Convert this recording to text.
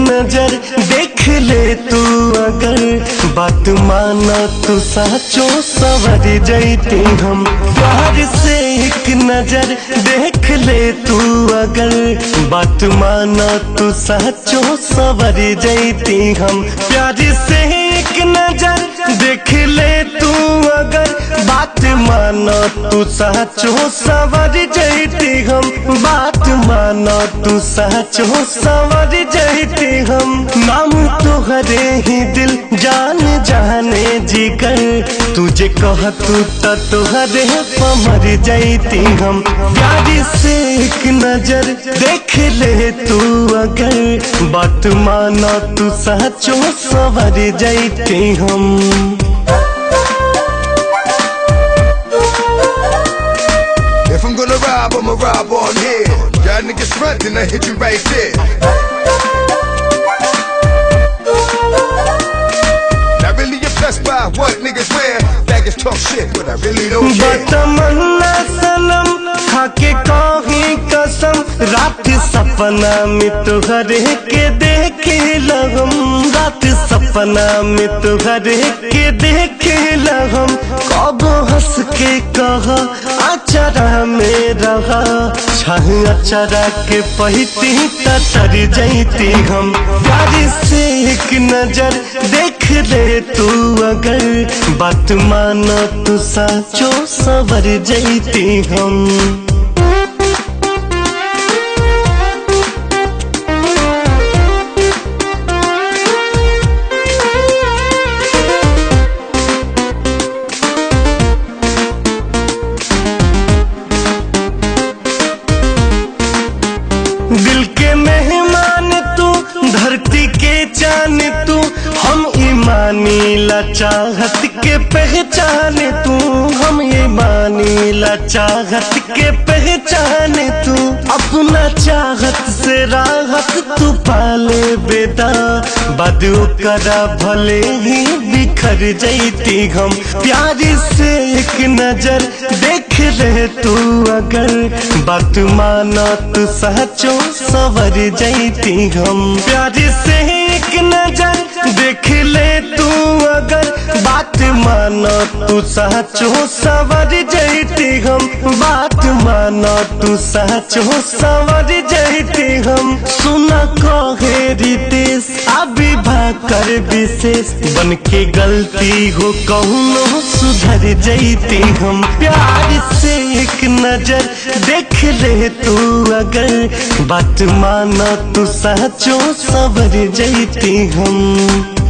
नजर देख ले तू अगर बात माना तू साचो सवर जैती हम। प्यार से एक नजर देख ले तू अगर बात माना तू साचो सवर जैती हम। प्यार से एक नजर देख ले तू अगर बात माना तू साचो सवर जैती हम। बात माना तू साचो सवर जैती हम। नाम तुहरे ही दिल जान जाने जिगर तुझे कह तू तुहरे पमर जैती हम। प्यार से एक नजर देख ले तू अगर बात माना तू साचो सवर जैती हम। If I'm gonna rob, I'ma rob on here. Y'all niggas front, then I hit you right there. Not really impressed by what niggas wear. Faggots talk shit, but I really don't care. बतमन्ना सनम खाके कहीं कसम रात सपना में तुहरे के देखे लगम। रात सपना में तुहरे के देखे लगम। कब हंस के कहा अचरा में रहा छह अचरा के पहती तर जैती हम। प्यार से एक नजर देख ले तू अगर बात माना तू साचो सवर जैती हम। दिल के मेहमान तू धरती के चान तू हम ईमानी ला चाहत के पहचान तू। हम ईमानी ला चाहत के पहचान तू। अपना चाहत से राहत तू पाले बेदा बदू करा भले ही बिखर जैती हम। प्यार से एक नजर देख ले तू अगर बात माना तू साचो सवर जैती हम। प्यार से एक नजर देख ले तू अगर बात माना तू साचो सवर जैती हम। बात माना तू साचो सवर जैती हम। सुना कहे रितेश अभी भाकर विशेष बन के गलती हो कहूँ सुधर जैती हम। प्यार से एक नजर देख ले तू अगर बात माना तू साचो सवर जैती हम।